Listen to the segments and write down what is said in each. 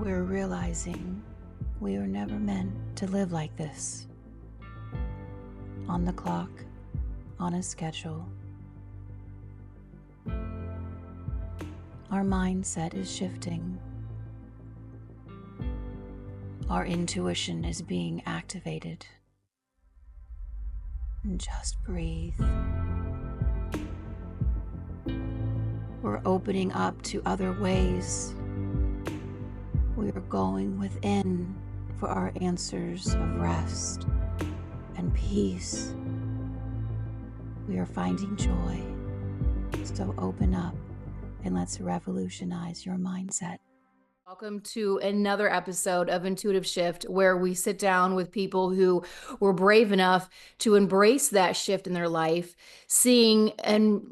we're realizing we were never meant to live like this. On the clock, on a schedule. Our mindset is shifting. Our intuition is being activated. And just breathe. We're opening up to other ways. We are going within for our answers of rest and peace. We are finding joy. So open up and let's revolutionize your mindset. Welcome to another episode of Intuitive Shift, where we sit down with people who were brave enough to embrace that shift in their life, seeing and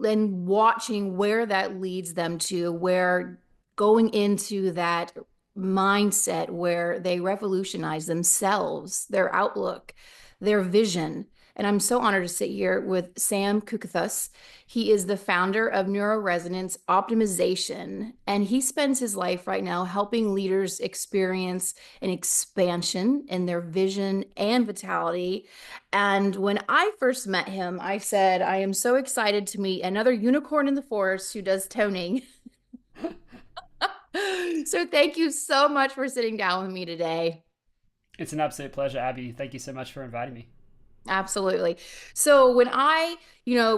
watching where that leads them to, where going into that mindset where they revolutionize themselves, their outlook, their vision. And I'm so honored to sit here with Sam Kukathas. He is the founder of Neuro Resonance Optimization, and he spends his life right now helping leaders experience an expansion in their vision and vitality. And when I first met him, I said, I am so excited to meet another unicorn in the forest who does toning. So thank you so much for sitting down with me today. It's an absolute pleasure, Abby. Thank you so much for inviting me. Absolutely. So when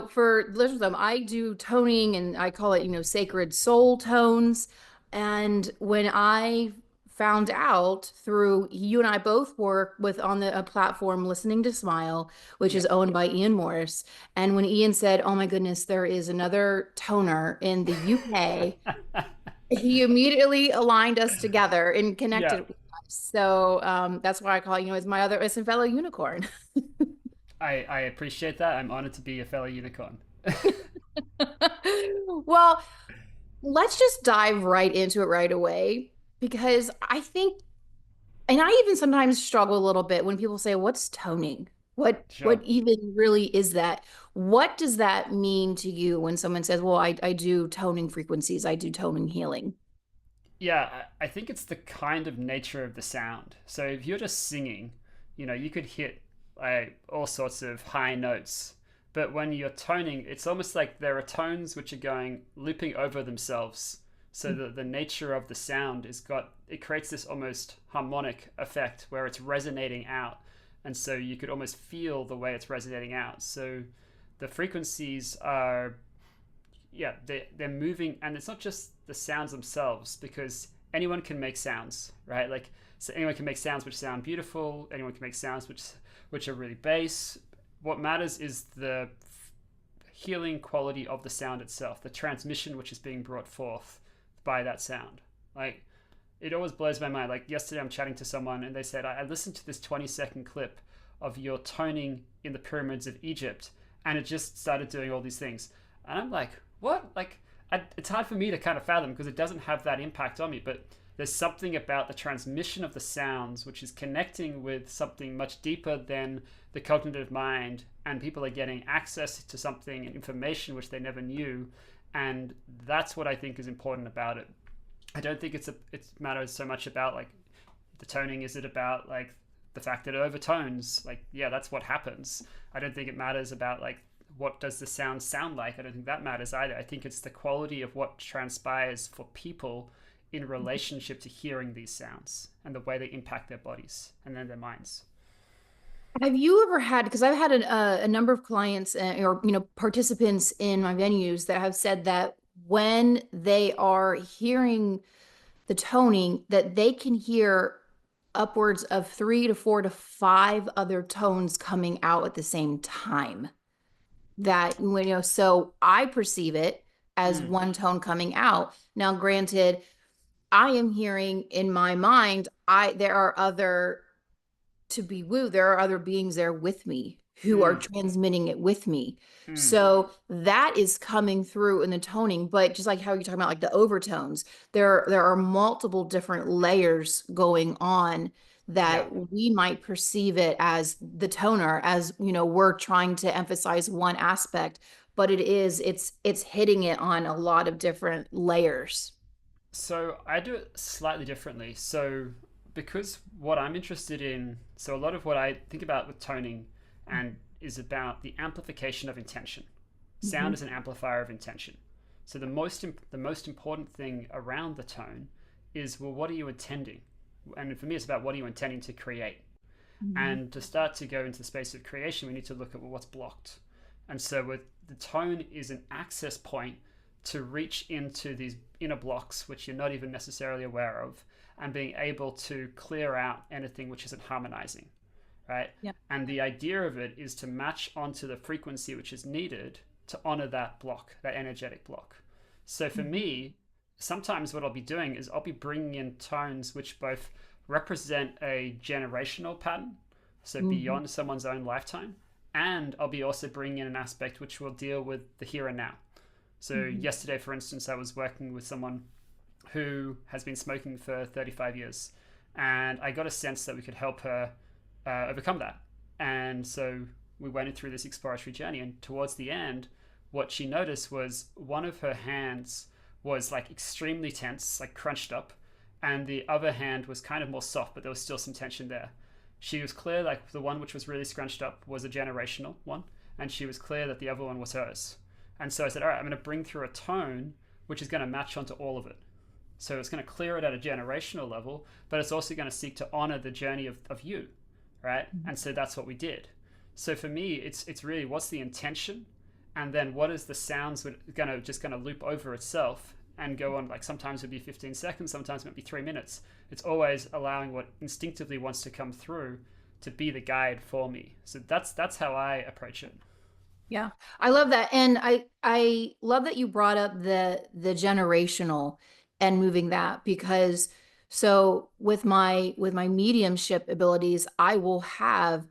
for listeners, I do toning and I call it, sacred soul tones. And when I found out through you and I both work with on a platform Listening to Smile, which is Yep. owned by Ian Morris. And when Ian said, "Oh my goodness, there is another toner in the UK," he immediately aligned us together and connected Yeah. with us. So that's why I call as it's a fellow unicorn. I appreciate that. I'm honored to be a fellow unicorn. Well, let's just dive right into it right away because I think, and I even sometimes struggle a little bit when people say, "What's toning? What Sure. even really is that? What does that mean to you when someone says, well, I do toning frequencies, I do toning healing?" Yeah, I think it's the kind of nature of the sound. So if you're just singing, you could hit all sorts of high notes. But when you're toning, it's almost like there are tones which are going looping over themselves. So the nature of the sound it creates this almost harmonic effect where it's resonating out. And so you could almost feel the way it's resonating out. So the frequencies are, yeah, they're moving, and it's not just the sounds themselves, because anyone can make sounds, right? Like, so anyone can make sounds which sound beautiful, anyone can make sounds which are really bass. What matters is the healing quality of the sound itself, the transmission which is being brought forth by that sound. Like, it always blows my mind. Like, yesterday I'm chatting to someone and they said, I listened to this 20-second clip of your toning in the pyramids of Egypt, and it just started doing all these things. And I'm like, what? Like, it's hard for me to kind of fathom because it doesn't have that impact on me. But there's something about the transmission of the sounds which is connecting with something much deeper than the cognitive mind, and people are getting access to something and information which they never knew. And that's what I think is important about it. I don't think it matters so much about like the toning. Is it about like the fact that it overtones? Like, yeah, that's what happens. I don't think it matters about like what does the sound like. I don't think that matters either. I think it's the quality of what transpires for people in relationship to hearing these sounds and the way they impact their bodies and then their minds. Have you ever had, because I've had a number of clients or participants in my venues that have said that when they are hearing the toning, that they can hear upwards of 3 to 4 to 5 other tones coming out at the same time. So I perceive it as Mm, one tone coming out. Now, granted, I am hearing in my mind, there are other to be woo, there are other beings there with me who are mm, transmitting it with me. mm. So that is coming through in the toning. But just like how you're talking about like the overtones, there are multiple different layers going on Yeah. that we might perceive it as the toner, as we're trying to emphasize one aspect, but it's hitting it on a lot of different layers. So I do it slightly differently. So because what I'm interested in, so a lot of what I think about with toning and is about the amplification of intention. Sound Mhm. is an amplifier of intention. So the most important thing around the tone is, well, what are you intending? And for me, it's about what are you intending to create. Mhm. And to start to go into the space of creation, we need to look at, well, what's blocked. And so with the tone is an access point to reach into these inner blocks, which you're not even necessarily aware of, and being able to clear out anything which isn't harmonizing, right? Yeah. And the idea of it is to match onto the frequency which is needed to honor that block, that energetic block. So for Mhm. me, sometimes what I'll be doing is I'll be bringing in tones which both represent a generational pattern, so Mhm. beyond someone's own lifetime, and I'll be also bringing in an aspect which will deal with the here and now. So Mhm. yesterday, for instance, I was working with someone who has been smoking for 35 years, and I got a sense that we could help her overcome that. And so we went through this exploratory journey, and towards the end, what she noticed was one of her hands was like extremely tense, like crunched up, and the other hand was kind of more soft, but there was still some tension there. She was clear like the one which was really scrunched up was a generational one, and she was clear that the other one was hers. And so I said, all right, I'm going to bring through a tone which is going to match onto all of it. So it's going to clear it at a generational level, but it's also going to seek to honor the journey of you, right? Mhm. And so that's what we did. So for me, it's really what's the intention, and then what is the sounds gonna just gonna loop over itself and go on. Like sometimes it'd be 15 seconds, sometimes it might be 3 minutes. It's always allowing what instinctively wants to come through to be the guide for me. So that's how I approach it. Yeah. I love that. And I love that you brought up the generational and moving that, because so with my mediumship abilities, I will have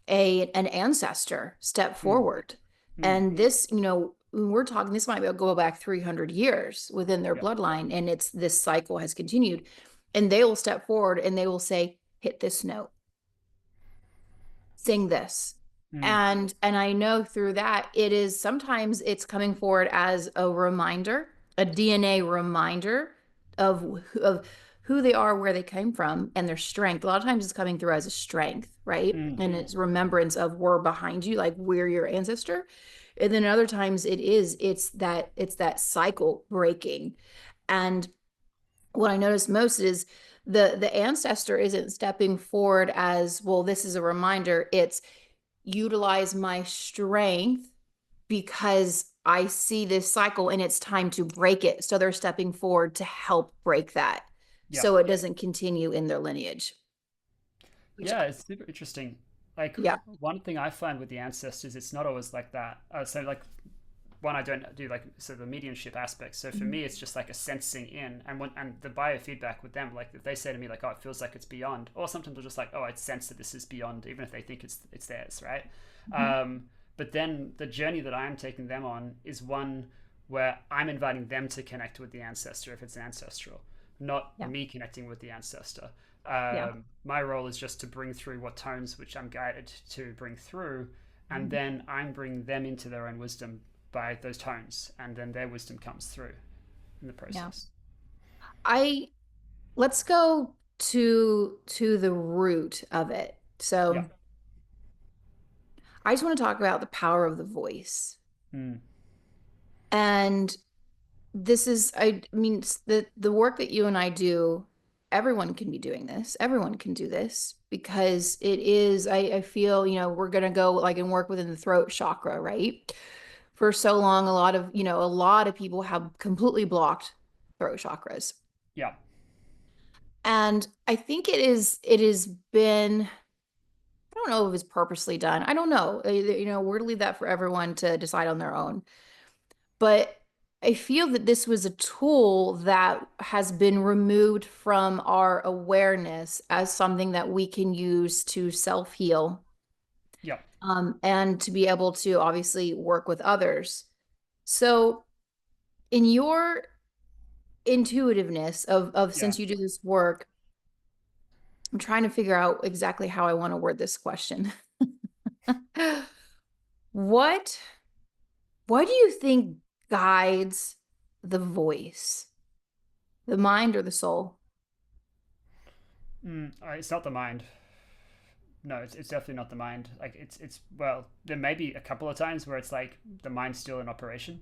an ancestor step Mm, forward. mm, And this, when we're talking, this might go back 300 years within their yep. bloodline, and it's this cycle has continued. And they will step forward and they will say, hit this note, sing this. Mm, And I know through that it is sometimes it's coming forward as a reminder, a DNA reminder of who they are, where they came from, and their strength. A lot of times it's coming through as a strength, right? mm, And it's remembrance of we're behind you, like we're your ancestor. And then other times it's that cycle breaking. And what I noticed most is the ancestor isn't stepping forward as, well, this is a reminder. It's utilize my strength because I see this cycle and it's time to break it. So they're stepping forward to help break that yep. so it doesn't continue in their lineage. Which, Yeah, it's super interesting. Like yeah. one thing I find with the ancestors, it's not always like that. So like one, I don't do like so the mediumship aspect. So for Mhm. me, it's just like a sensing in, and the biofeedback with them. Like if they say to me like, oh, it feels like it's beyond, or sometimes they're just like, oh, I sense that this is beyond, even if they think it's theirs, right? Mhm. Um, but then the journey that I'm taking them on is one where I'm inviting them to connect with the ancestor if it's ancestral, not Yeah. me connecting with the ancestor. Yeah. My role is just to bring through what tones which I'm guided to bring through, and Mhm. then I'm bringing them into their own wisdom by those tones, and then their wisdom comes through in the Yeah. process. I Let's go to the root of it. Yeah. So I just want to talk about the power of the voice. Mm. And this is I mean the work that you and I do, everyone can be doing this. Everyone can do this because it is I feel, we're gonna go like and work within the throat chakra, right? For so long, a lot of people have completely blocked throat chakras. Yeah. And I think it has been, I don't know if it's purposely done. I don't know. We're to leave that for everyone to decide on their own. But I feel that this was a tool that has been removed from our awareness as something that we can use to self-heal, Yeah. and to be able to obviously work with others. So, in your intuitiveness of Yeah. since you do this work, I'm trying to figure out exactly how I want to word this question. What what do you think guides the voice? The mind or the soul? It's not the mind. No, it's definitely not the mind. Like it's well, there may be a couple of times where it's like the mind's still in operation,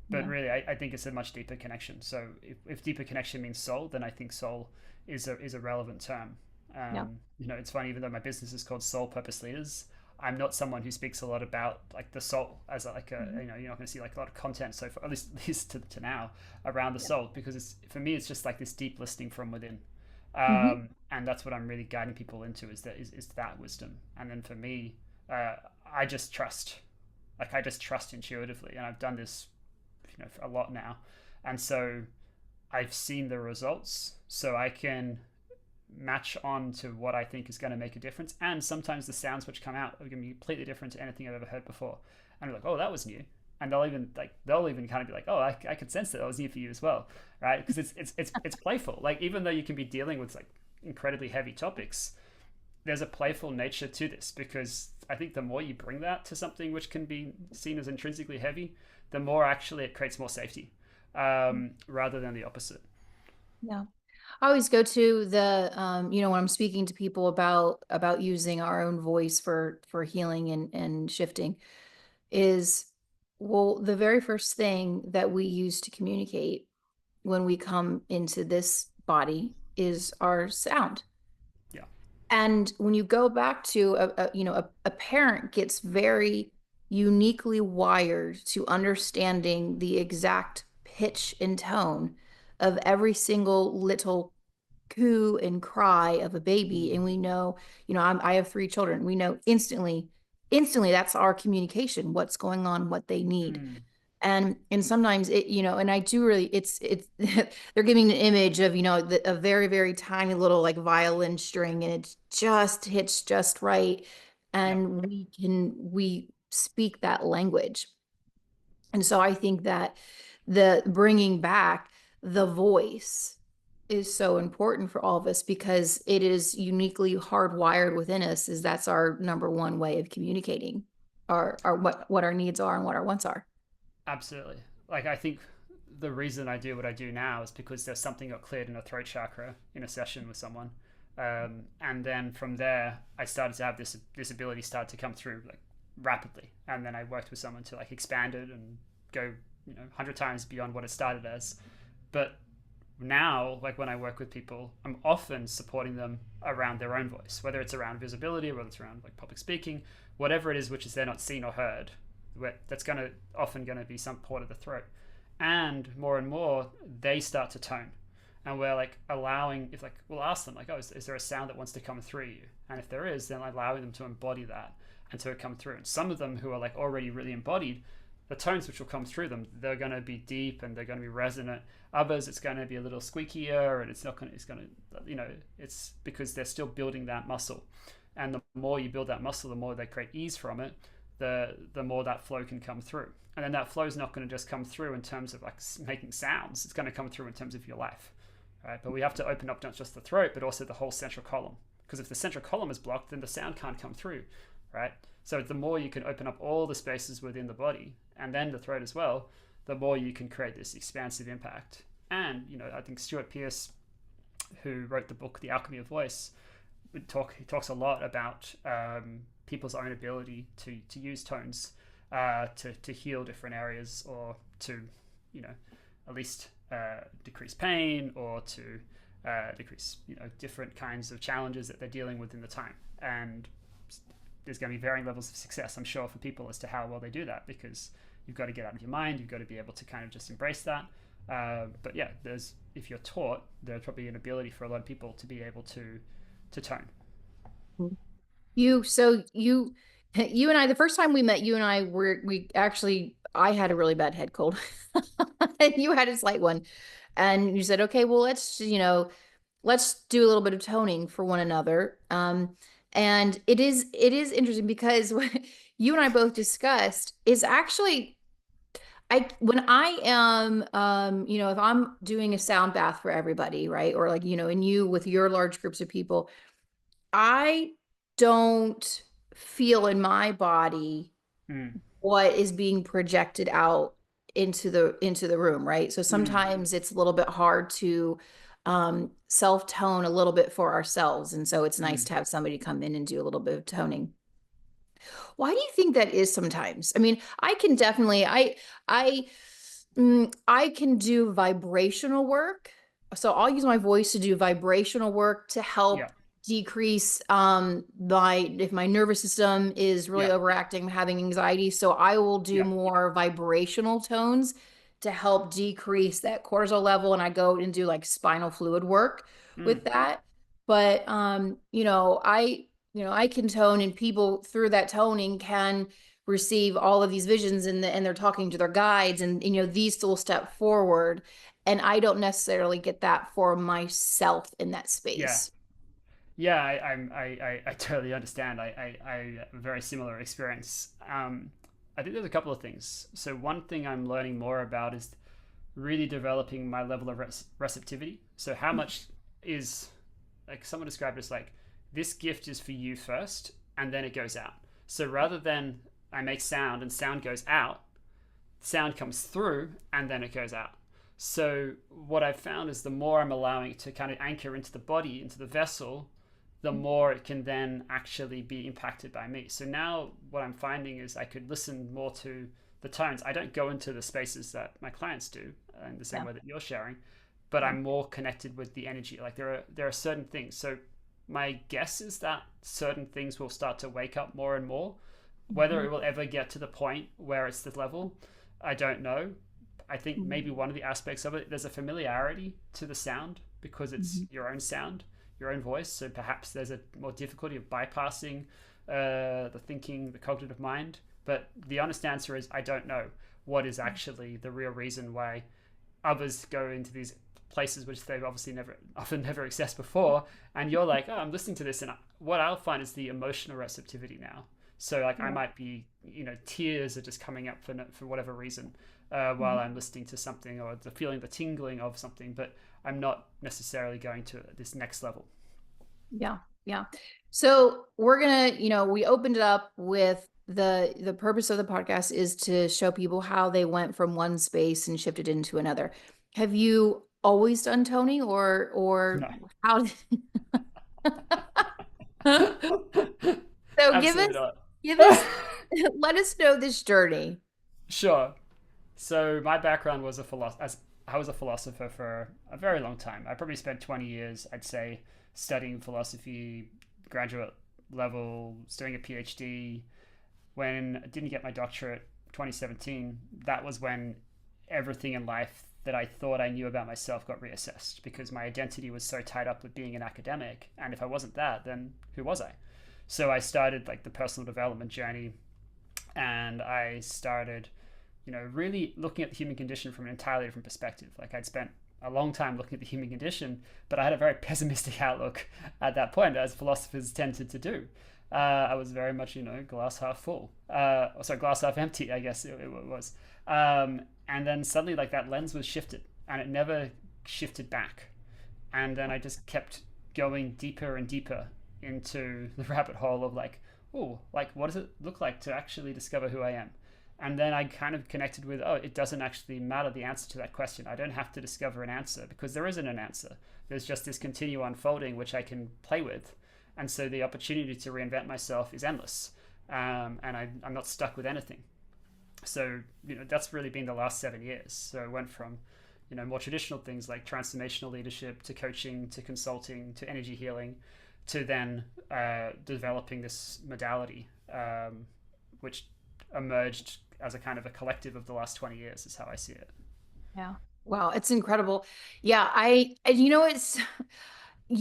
but Yeah. really, I think it's a much deeper connection. So if deeper connection means soul, then I think soul is a relevant term. Yeah. It's funny, even though my business is called Soul Purpose Leaders, I'm not someone who speaks a lot about like the soul as like a, Mhm. you're not going to see like a lot of content so far, at least to now, around the Yeah. soul, because it's, for me, it's just like this deep listening from within. Hmm. And that's what I'm really guiding people into, is that wisdom. And then for me, uh, I just trust, like I just trust intuitively, and I've done this, for a lot now, and so I've seen the results, so I can match on to what I think is going to make a difference. And sometimes the sounds which come out are going to be completely different to anything I've ever heard before. And I'm like, oh, that was new. And they'll even kind of be like, oh, I could sense that was new for you as well, right? Because it's playful. Like, even though you can be dealing with like incredibly heavy topics, there's a playful nature to this, because I think the more you bring that to something which can be seen as intrinsically heavy, the more actually it creates more safety, rather than the opposite. Yeah. I always go to the when I'm speaking to people about using our own voice for healing and shifting is, well, the very first thing that we use to communicate when we come into this body is our sound. Yeah. And when you go back to a parent gets very uniquely wired to understanding the exact pitch and tone of every single little coo and cry of a baby. Mm. And we know, I have 3 children. We know instantly that's our communication, what's going on, what they need. Mm. And sometimes and I do really, it's they're giving an image of a very very tiny little like violin string, and it just hits just right, Yep. and we speak that language. And so I think that the bringing back the voice is so important for all of us, because it is uniquely hardwired within us, is that's our number one way of communicating our what our needs are and what our wants are. Absolutely. Like, I think the reason I do what I do now is because there's something got cleared in a throat chakra in a session with someone, and then from there I started to have this ability start to come through like rapidly, and then I worked with someone to like expand it and go 100 times beyond what it started as. But now, like when I work with people, I'm often supporting them around their own voice, whether it's around visibility, whether it's around like public speaking, whatever it is which is they're not seen or heard, that's going to often going to be some part of the throat. And more they start to tone, and we're like allowing, if like we'll ask them like, oh, is there a sound that wants to come through you? And if there is, then allowing them to embody that and to come through. And some of them who are like already really embodied, the tones which will come through them, they're going to be deep and they're going to be resonant. Others, it's going to be a little squeakier, and it's not going to, it's going to, it's because they're still building that muscle. And the more you build that muscle, the more they create ease from it, the more that flow can come through. And then that flow is not going to just come through in terms of like making sounds. It's going to come through in terms of your life, right? But we have to open up not just the throat, but also the whole central column. Because if the central column is blocked, then the sound can't come through, right? So the more you can open up all the spaces within the body and then the throat as well, the more you can create this expansive impact. And I think Stuart Pearce, who wrote the book The Alchemy of Voice, he talks a lot about people's own ability to use tones to heal different areas, or to at least decrease pain, or to decrease different kinds of challenges that they're dealing with in the time. And there's going to be varying levels of success, I'm sure, for people as to how well they do that, because you've got to get out of your mind, you've got to be able to kind of just embrace that. But yeah, if you're taught, there's probably an ability for a lot of people to be able to tone. You and I, the first time we met, you and I we actually, I had a really bad head cold and you had a slight one, and you said, okay, well, let's do a little bit of toning for one another. And it is interesting because what you and I both discussed is actually, when I am if I'm doing a sound bath for everybody, right? Or like, and you with your large groups of people, I don't feel in my body Mm. what is being projected out into the room, right? So sometimes it's a little bit hard to self-tone a little bit for ourselves. And so it's nice to have somebody come in and do a little bit of toning. Why do you think that is sometimes? I mean, I can definitely, I can do vibrational work. So I'll use my voice to do vibrational work to help decrease if my nervous system is really overacting, having anxiety. So I will do more vibrational tones to help decrease that cortisol level. And I go and do like spinal fluid work with that. But I can tone, and people through that toning can receive all of these visions, and they're talking to their guides, and these will step forward. And I don't necessarily get that for myself in that space. I totally understand. I have a very similar experience. I think there's a couple of things. So one thing I'm learning more about is really developing my level of receptivity. So how much is, like, someone described it as like, this gift is for you first, and then it goes out. So rather than I make sound and sound goes out, sound comes through and then it goes out. So what I've found is the more I'm allowing it to kind of anchor into the body, into the vessel, the more it can then actually be impacted by me. So now what I'm finding is I could listen more to the tones. I don't go into the spaces that my clients do in the same way that you're sharing, but I'm more connected with the energy. Like there are certain things. So my guess is that certain things will start to wake up more and more. Whether it will ever get to the point where it's the level, I don't know. I think maybe one of the aspects of it, there's a familiarity to the sound because it's your own sound, your own voice. So perhaps there's a more difficulty of bypassing the thinking, the cognitive mind. But the honest answer is I don't know what is actually the real reason why others go into these places which they've obviously often never accessed before. And you're like, oh, I'm listening to this. And what I'll find is the emotional receptivity now. So like I might be, tears are just coming up for whatever reason while I'm listening to something, or the feeling, the tingling of something, but I'm not necessarily going to this next level. Yeah. Yeah. So we're going to, we opened it up with the purpose of the podcast is to show people how they went from one space and shifted into another. Have you always done toning or No. how? So give us, let us know this journey. Sure. So my background was I was a philosopher for a very long time. I probably spent 20 years, I'd say, studying philosophy, graduate level, doing a PhD. When I didn't get my doctorate, 2017, that was when everything in life that I thought I knew about myself got reassessed, because my identity was so tied up with being an academic. And if I wasn't that, then who was I? So I started like the personal development journey, and I started, really looking at the human condition from an entirely different perspective. Like I'd spent a long time looking at the human condition, but I had a very pessimistic outlook at that point, as philosophers tended to do. I was very much, glass half full. Glass half empty, I guess it was. And then suddenly, like, that lens was shifted, and it never shifted back. And then I just kept going deeper and deeper into the rabbit hole of like, oh, like, what does it look like to actually discover who I am? And then I kind of connected with, oh, it doesn't actually matter the answer to that question. I don't have to discover an answer, because there isn't an answer. There's just this continual unfolding which I can play with. And so the opportunity to reinvent myself is endless. And I'm not stuck with anything. So, that's really been the last 7 years. So I went from, more traditional things like transformational leadership to coaching to consulting to energy healing to then developing this modality, which emerged as a kind of a collective of the last 20 years is how I see it. Yeah. Wow. It's incredible. Yeah. You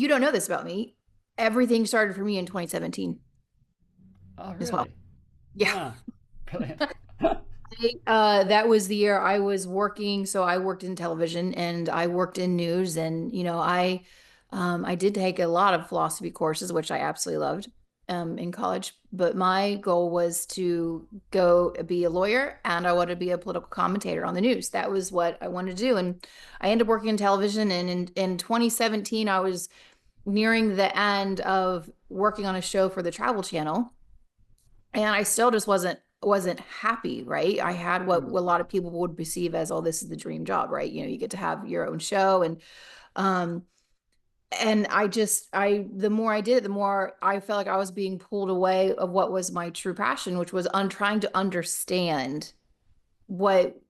don't know this about me. Everything started for me in 2017. Oh, really? As well. Yeah. Brilliant. That was the year I was working. So I worked in television and I worked in news, and, I did take a lot of philosophy courses, which I absolutely loved, in college, but my goal was to go be a lawyer, and I wanted to be a political commentator on the news. That was what I wanted to do. And I ended up working in television. And in 2017, I was nearing the end of working on a show for the Travel Channel. And I still just wasn't wasn't happy, right? I had what Mm. a lot of people would perceive as, oh, this is the dream job, right? You get to have your own show, um and the more I did it, the more I felt like I was being pulled away of what was my true passion, which was on trying to understand what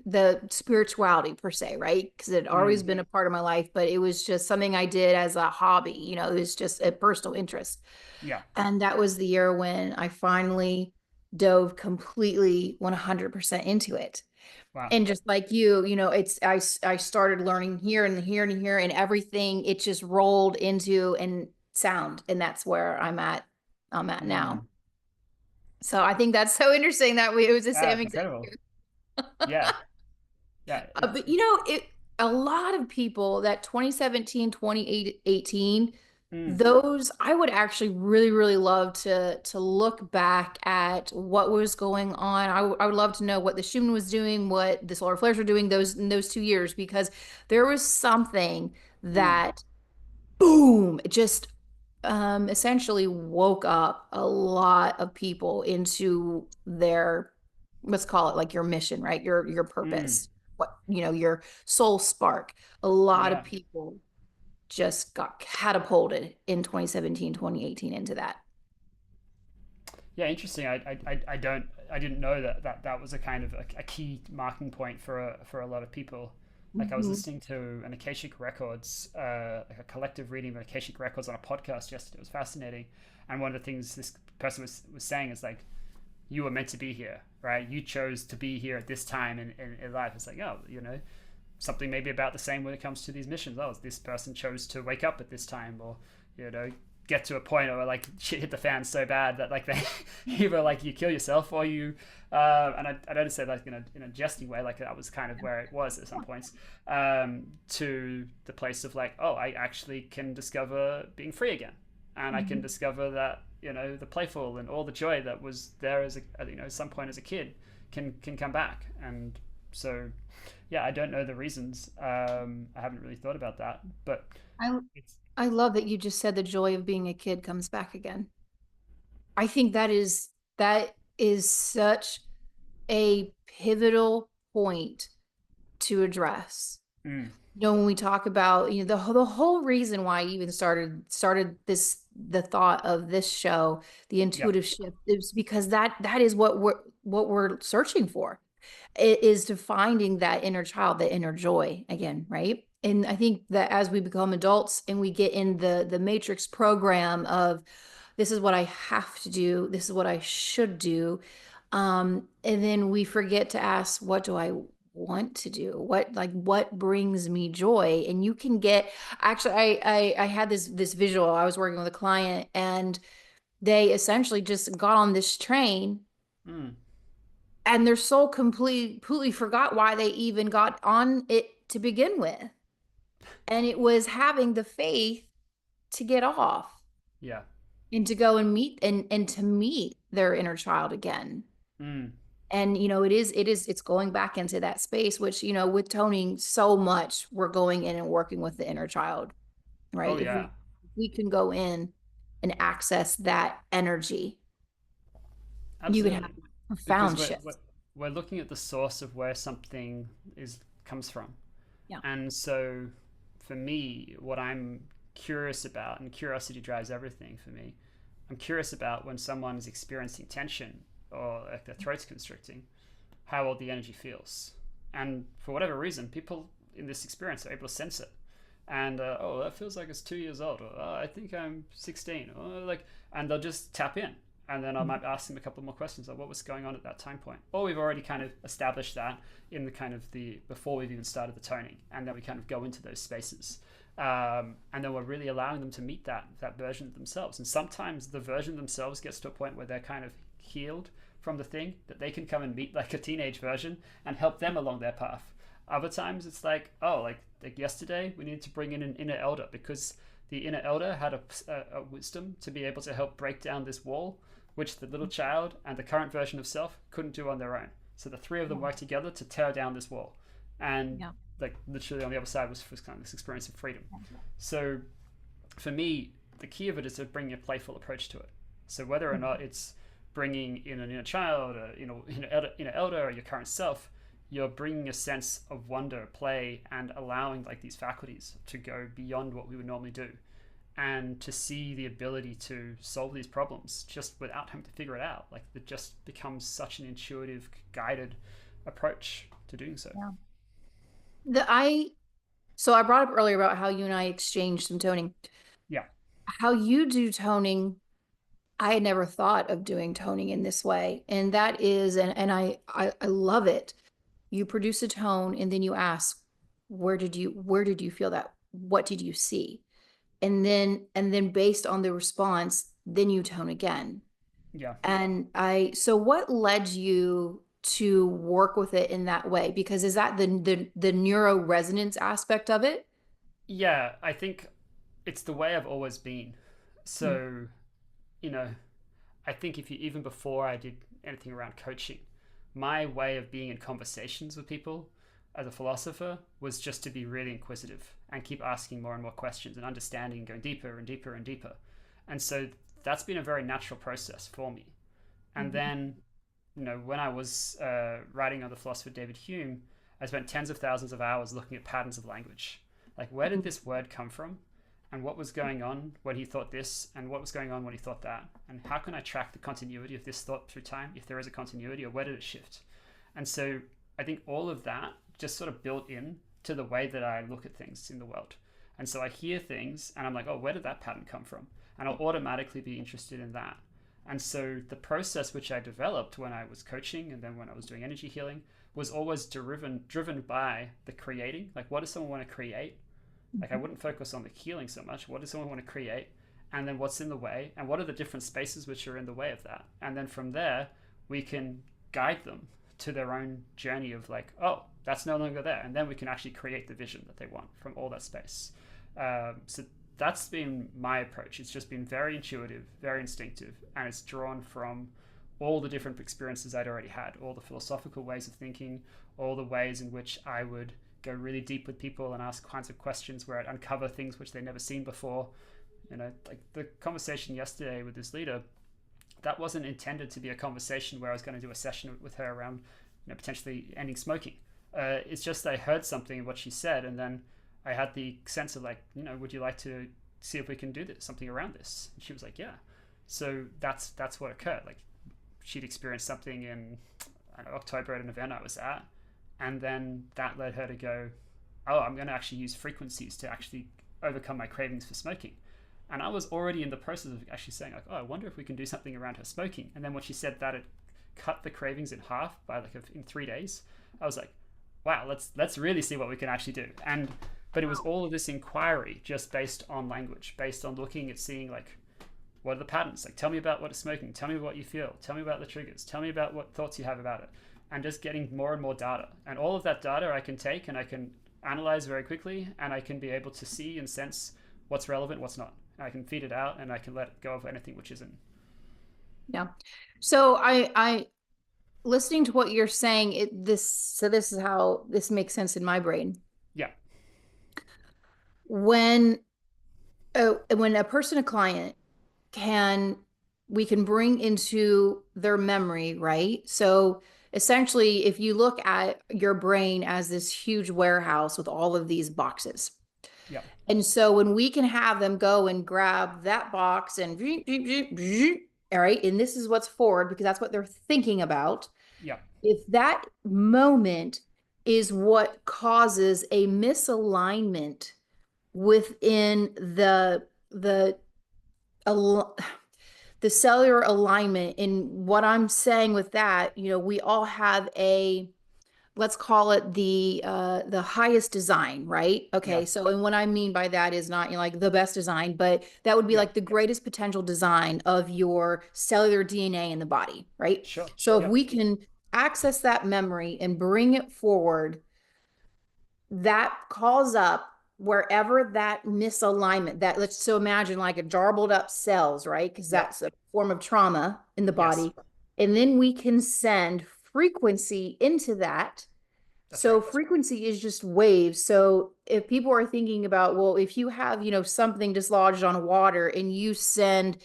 the spirituality per se, right? Because it had always Mm. been a part of my life, but it was just something I did as a hobby, it was just a personal interest. Yeah. And that was the year when I finally dove completely 100% into it. Wow. And just like I started learning here and here and here, and everything, it just rolled into and sound. And that's where I'm at now. Mm. So I think that's so interesting that it was the Ah, same it's exact. incredible. Yeah. Yeah. But a lot of people that 2017, 2018, Mm. those I would actually really, really love to look back at what was going on. I would love to know what the Schumann was doing, what the solar flares were doing in those 2 years, because there was something Mm. that boom, it just essentially woke up a lot of people into their, let's call it like your mission, right? Your Mm. purpose, your soul spark. A lot of Yeah. people just got catapulted in 2017, 2018 into that. Yeah, interesting. I didn't know that was a kind of a key marking point for a lot of people. Like I was Mhm. listening to an Akashic Records, like a collective reading of Akashic Records on a podcast yesterday. It was fascinating, and one of the things this person was saying is like, you were meant to be here, right? You chose to be here at this time in life. It's like, oh, something maybe about the same when it comes to these missions. Oh, this person chose to wake up at this time, or get to a point where like shit hit the fan so bad that like they either like you kill yourself or you and I don't say like in a jesting way, like that was kind of where it was at some points, to the place of like, oh, I actually can discover being free again, and I can Mhm. discover that the playful and all the joy that was there as at some point as a kid can come back. And so yeah, I don't know the reasons. I haven't really thought about that, but I it's I love that you just said the joy of being a kid comes back again. I think that is such a pivotal point to address. mm, When we talk about, the whole reason why I even started the thought of this show, the yeah. intuitive shift, is because that is what we're searching for. It is to finding that inner child, that inner joy again, right? And I think that as we become adults and we get in the matrix program of, this is what I have to do, this is what I should do, and then we forget to ask, what do I want to do? What brings me joy? And you can get, actually, I had this visual. I was working with a client, and they essentially just got on this train, Mm, and their soul completely forgot why they even got on it to begin with. And it was having the faith to get off yeah. and to go and and to meet their inner child again. Mm, And it's going back into that space, which, with toning so much, we're going in and working with the inner child, oh right? If we yeah. if we can go in and access that energy, you could have Absolutely. Because profound we're shifts. we're looking at the source of where something is comes from. Yeah. And so for me, what I'm curious about, and curiosity drives everything for me, I'm curious about when someone is experiencing tension or like their throat's constricting, how old the energy feels. And for whatever reason, people in this experience are able to sense it. And oh, that feels like it's 2 years old, or oh, I think I'm 16, or like, and they'll just tap in. And then I might ask them a couple more questions like what was going on at that time point. Or we've already kind of established that in the kind of the before we've even started the toning, and then we kind of go into those spaces. And then we're really allowing them to meet that version of themselves. And sometimes the version of themselves gets to a point where they're kind of healed from the thing that they can come and meet like a teenage version and help them along their path. Other times it's like, oh, like yesterday we needed to bring in an inner elder because the inner elder had a wisdom to be able to help break down this wall, which the little child and the current version of self couldn't do on their own. So the three of them worked together to tear down this wall. And Yeah. like literally on the other side was kind of this experience of freedom. So for me, the key of it is to bring a playful approach to it. So whether or not it's bringing in an inner child, or inner elder, or your current self, you're bringing a sense of wonder, play, and allowing like these faculties to go beyond what we would normally do, and to see the ability to solve these problems just without having to figure it out. Like it just becomes such an intuitive, guided approach to doing so. Yeah. So I brought up earlier about how you and I exchanged some toning. Yeah. How you do toning, I had never thought of doing toning in this way. And that is, and I love it. You produce a tone and then you ask, where did you feel that? What did you see? And then based on the response, then you tone again. Yeah. So what led you to work with it in that way? Because is that the neuro resonance aspect of it? Yeah, I think it's the way I've always been. So, you know, I think if you, even before I did anything around coaching, my way of being in conversations with people as a philosopher was just to be really inquisitive and keep asking more and more questions and understanding and going deeper and deeper and deeper. And so that's been a very natural process for me. And then, when I was writing on the philosopher David Hume, I spent tens of thousands of hours looking at patterns of language. Like, where did this word come from? And what was going on when he thought this, and what was going on when he thought that? And how can I track the continuity of this thought through time, if there is a continuity, or where did it shift? And so I think all of that just sort of built in to the way that I look at things in the world. And so I hear things and I'm like, oh, where did that pattern come from? And I'll automatically be interested in that. And so the process which I developed when I was coaching and then when I was doing energy healing was always driven by the creating. Like, what does someone want to create? Like, I wouldn't focus on the healing so much. What does someone want to create? And then what's in the way? And what are the different spaces which are in the way of that? And then from there, we can guide them to their own journey of like, oh, that's no longer there. And then we can actually create the vision that they want from all that space. So that's been my approach. It's just been very intuitive, very instinctive, and it's drawn from all the different experiences I'd already had, all the philosophical ways of thinking, all the ways in which I would go really deep with people and ask kinds of questions where I'd uncover things which they'd never seen before. Like the conversation yesterday with this leader, that wasn't intended to be a conversation where I was going to do a session with her around potentially ending smoking. It's just I heard something in what she said, and then I had the sense of like, would you like to see if we can do something around this? And she was like, yeah. So that's what occurred. Like, she'd experienced something in October at an event I was at, and then that led her to go, oh, I'm going to actually use frequencies to actually overcome my cravings for smoking. And I was already in the process of actually saying like, oh, I wonder if we can do something around her smoking. And then when she said that it cut the cravings in half by in 3 days, I was like, wow, let's really see what we can actually do. But it was all of this inquiry just based on language, based on looking at seeing like, what are the patterns? Like, tell me about what is smoking. Tell me what you feel. Tell me about the triggers. Tell me about what thoughts you have about it. And just getting more and more data. And all of that data I can take and I can analyze very quickly, and I can be able to see and sense what's relevant, what's not. And I can feed it out, and I can let go of anything which isn't. Yeah. So I listening to what you're saying, this is how this makes sense in my brain. Yeah. When a person, a client, we can bring into their memory, right? So essentially, if you look at your brain as this huge warehouse with all of these boxes. Yeah. And so when we can have them go and grab that box and all right, and this is what's forward because that's what they're thinking about. Yeah. If that moment is what causes a misalignment within the cellular alignment, in what I'm saying with that, we all have let's call it the highest design, right? Okay. Yeah. So, and what I mean by that is not like the best design, but that would be like the greatest potential design of your cellular DNA in the body, right? Sure. So if we can access that memory and bring it forward, that calls up wherever that misalignment, that let's imagine like a jarbled up cells, right? Because that's a form of trauma in the body. Yes. And then we can send frequency into that. That's so right. Frequency is just waves. So if people are thinking about, well, if you have, something dislodged on water and you send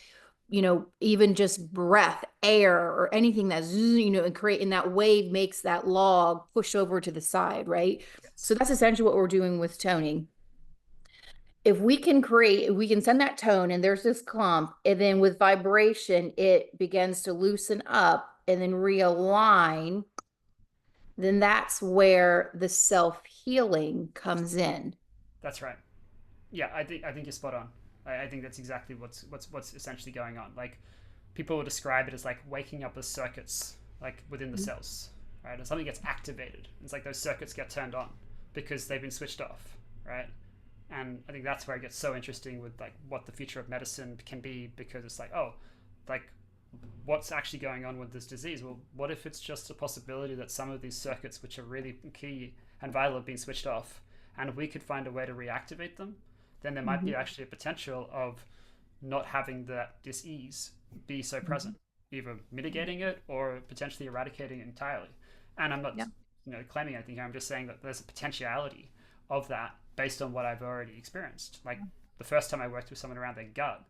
even just breath, air, or anything that's, and creating that wave makes that log push over to the side, right? Yes. So that's essentially what we're doing with toning. If we can send that tone and there's this clump, and then with vibration, it begins to loosen up and then realign, then that's where the self-healing comes in. That's right. Yeah, I think you're spot on. I think that's exactly what's essentially going on. Like, people will describe it as like waking up the circuits like within the cells, right? And something gets activated. It's like those circuits get turned on because they've been switched off, right? And I think that's where it gets so interesting with like what the future of medicine can be, because it's like, oh, like, what's actually going on with this disease? Well, what if it's just a possibility that some of these circuits, which are really key and vital, have been switched off, and if we could find a way to reactivate them, then there might be Mhm. actually a potential of not having that dis-ease be so present, either mitigating it or potentially eradicating it entirely. And I'm not, Yeah. claiming anything here. I'm just saying that there's a potentiality of that based on what I've already experienced. Like, the first time I worked with someone around their gut,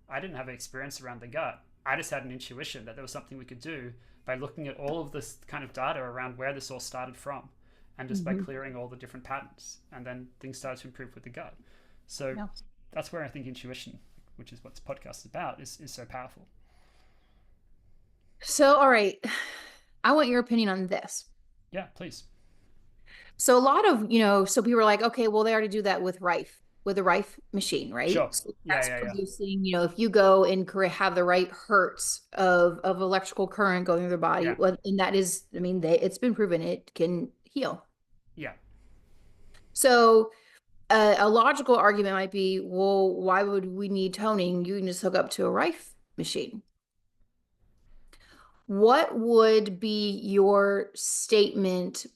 I didn't have an experience around the gut. I just had an intuition that there was something we could do by looking at all of this kind of data around where this all started from, and just by Mhm. clearing all the different patterns. And then things started to improve with the gut. So Yeah. that's where I think intuition, which is what this podcast is about, is so powerful. So, all right, I want your opinion on this. Yeah, please. So a lot of, so people were like, okay, well, they already do that with the Rife machine, right? Sure. So Yeah, that's yeah, yeah. producing, if you go and have the right hertz of electrical current going through the body, Yeah. well, and that is, I mean, it's been proven it can heal. Yeah. So a logical argument might be, well, why would we need toning? You can just hook up to a Rife machine. What would be your statement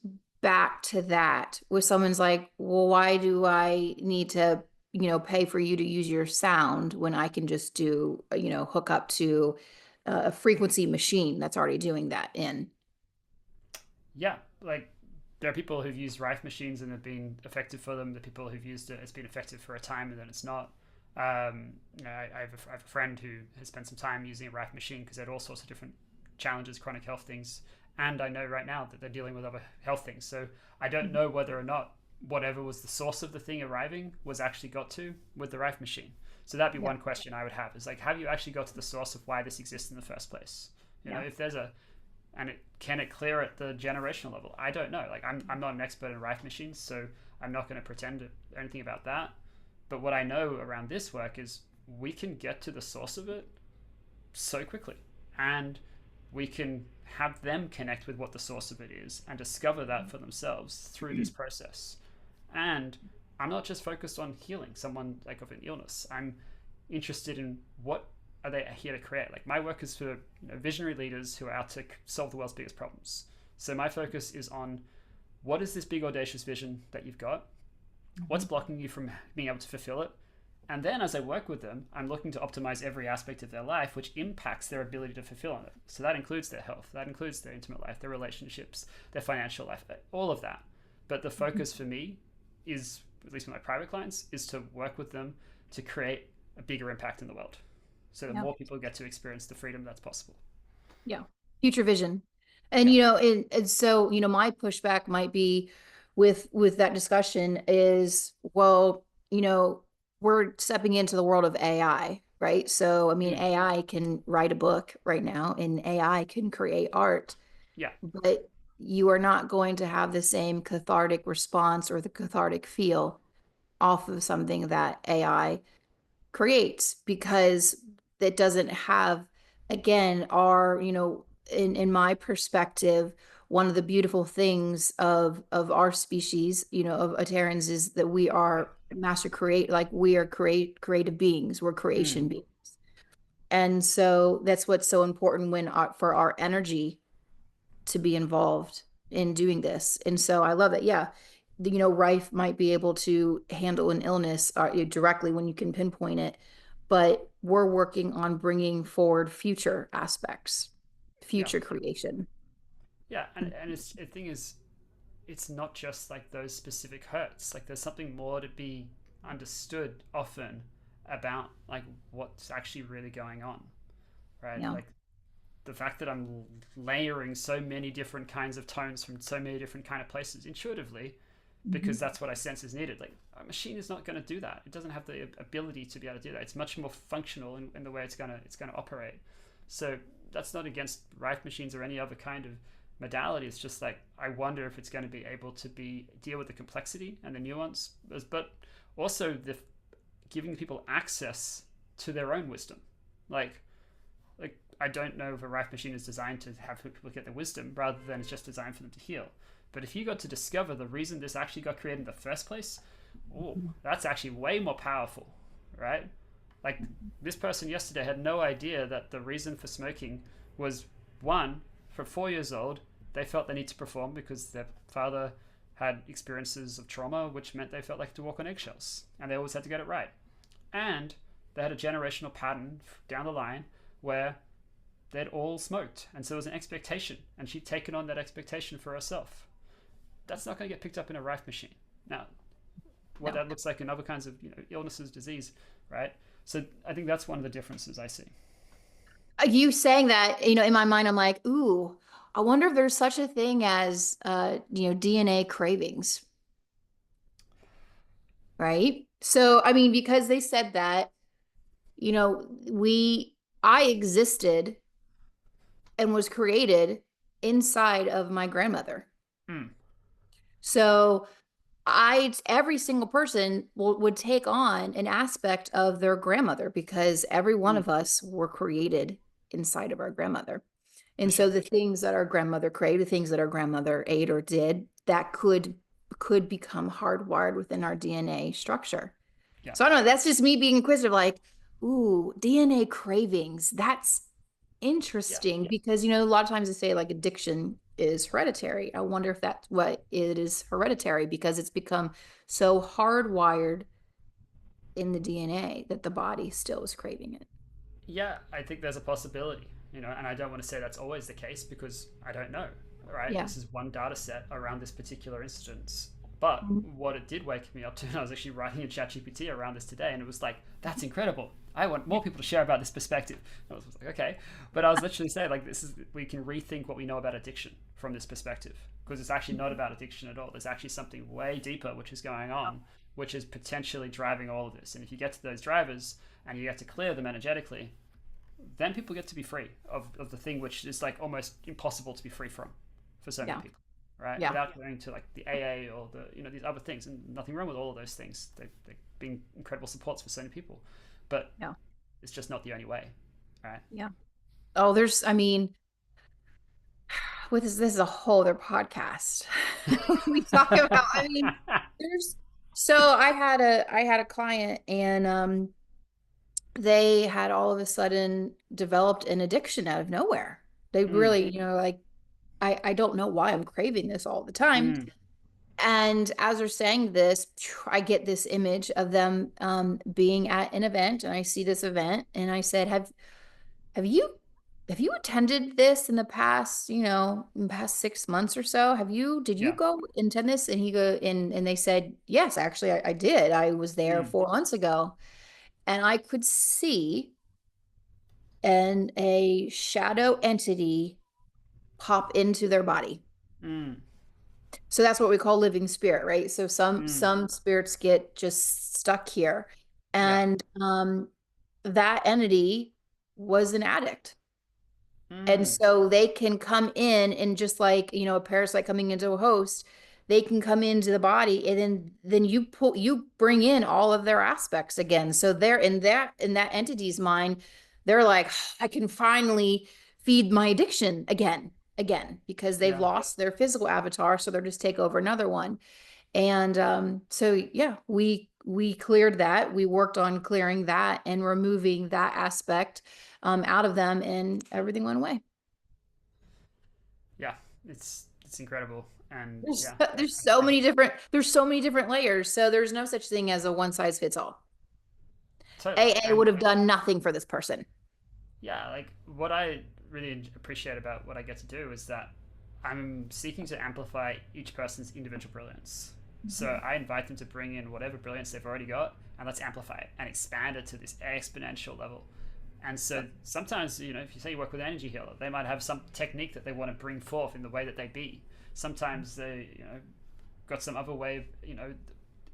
back to that? Where someone's like, well, why do I need to, pay for you to use your sound when I can just do, hook up to a frequency machine that's already doing that in? Yeah. Like, there are people who've used Rife machines and have been effective for them. The people who've used it, it's been effective for a time and then it's not. I have a friend who has spent some time using a Rife machine because they had all sorts of different challenges, chronic health things. And I know right now that they're dealing with other health things. So I don't know whether or not whatever was the source of the thing arriving was actually got to with the Rife machine. So that'd be Yeah. one question I would have, is like, have you actually got to the source of why this exists in the first place? Yeah. If there's a, and it can it clear at the generational level? I don't know. Like, I'm not an expert in Rife machines, so I'm not going to pretend anything about that. But what I know around this work is we can get to the source of it so quickly, and we can have them connect with what the source of it is and discover that for themselves through this process. And I'm not just focused on healing someone like of an illness. I'm interested in what are they here to create. Like, my work is for visionary leaders who are out to solve the world's biggest problems. So my focus is on, what is this big audacious vision that you've got? What's blocking you from being able to fulfill it? And then as I work with them, I'm looking to optimize every aspect of their life which impacts their ability to fulfill it. So that includes their health, that includes their intimate life, their relationships, their financial life, all of that. But the focus for me is, at least with my private clients, is to work with them to create a bigger impact in the world so that Yeah. more people get to experience the freedom that's possible. Yeah. Future vision. And Yeah. and so, my pushback might be with that discussion is, well, we're stepping into the world of AI, right? So, I mean, Mm. AI can write a book right now and AI can create art, Yeah. but you are not going to have the same cathartic response or the cathartic feel off of something that AI creates, because it doesn't have, again, our, in my perspective, one of the beautiful things of our species, of Aterans, is that we Yeah. are master create, like we are creative beings, we're Mm. creation beings. And so that's what's so important when for our energy to be involved in doing this. And so I love that. Yeah. Rife might be able to handle an illness directly when you can pinpoint it, but we're working on bringing forward future aspects, Yeah. future creation. Yeah. And it's, the thing is, it's not just like those specific hurts. Like, there's something more to be understood often about like what's actually really going on. right? Yeah. Like the fact that I'm layering so many different kinds of tones from so many different kind of places intuitively, because that's what I sense is needed. Like a machine is not going to do that. It doesn't have the ability to be able to do that. It's much more functional in the way it's gonna operate. So that's not against rife machines or any other kind of modality. It's just like I wonder if it's going to be able to deal with the complexity and the nuance, but also the giving people access to their own wisdom. Like I don't know if a rife machine is designed to have people get the wisdom rather than it's just designed for them to heal. But if you got to discover the reason this actually got created in the first place, oh, that's actually way more powerful, right? Like this person yesterday had no idea that the reason for smoking was one, from 4 years old, they felt they need to perform because their father had experiences of trauma, which meant they felt like to walk on eggshells and they always had to get it right. And they had a generational pattern down the line where they'd all smoked, and so there was an expectation, and she'd taken on that expectation for herself. That's not going to get picked up in a rife machine. Now, what that looks like in other kinds of illnesses, disease, right? So I think that's one of the differences I see. You saying that, in my mind, I'm like, ooh, I wonder if there's such a thing as, DNA cravings, right? So, I mean, because they said that, I existed and was created inside of my grandmother. Mm. So every single person would take on an aspect of their grandmother because every one of us were created inside of our grandmother. And so the things that our grandmother craved, the things that our grandmother ate or did, that could become hardwired within our DNA structure. Yeah. So I don't know, that's just me being inquisitive, like, ooh, DNA cravings. That's interesting because, a lot of times they say like addiction is hereditary. I wonder if that's what it is, hereditary, because it's become so hardwired in the DNA that the body still is craving it. Yeah, I think there's a possibility, and I don't want to say that's always the case because I don't know, right? Yeah. This is one data set around this particular instance. But what it did wake me up to, and I was actually writing in ChatGPT around this today, and it was like, that's incredible. I want more people to share about this perspective. And I was like, okay. But I was literally saying, like, we can rethink what we know about addiction from this perspective, because it's actually not about addiction at all. There's actually something way deeper which is going on, which is potentially driving all of this. And if you get to those drivers and you get to clear them energetically, then people get to be free of the thing which is like almost impossible to be free from for so many people. Right, without going to like the AA or the these other things, and nothing wrong with all of those things. They've been incredible supports for so many people, but it's just not the only way, right? Yeah. Oh, I mean, this is a whole other podcast. We talk about, I mean, so I had a client, and they had all of a sudden developed an addiction out of nowhere. They really, like, I don't know why I'm craving this all the time. And as they're saying this, I get this image of them being at an event, and I see this event, and I said, have you attended this in the past, in the past 6 months or so? Did you go attend this? And and they said, yes, actually, I did. I was there 4 months ago, and I could see a shadow entity pop into their body. So that's what we call living spirit, right? So some spirits get just stuck here, and that entity was an addict. And so they can come in, and just like, a parasite coming into a host, they can come into the body, and then you bring in all of their aspects again. So they're in that entity's mind, they're like, I can finally feed my addiction again, because they've lost their physical avatar. So they're just take over another one. And so yeah, we cleared that. We worked on clearing that and removing that aspect out of them, and everything went away. Yeah, it's incredible. And there's so many different layers. So there's no such thing as a one size fits all. Totally. AA would have done nothing for this person. Yeah, like what I really appreciate about what I get to do is that I'm seeking to amplify each person's individual brilliance. So I invite them to bring in whatever brilliance they've already got, and let's amplify it and expand it to this exponential level. And so sometimes, if you say you work with an energy healer, they might have some technique that they want to bring forth in the way that they be. Sometimes they, got some other way of,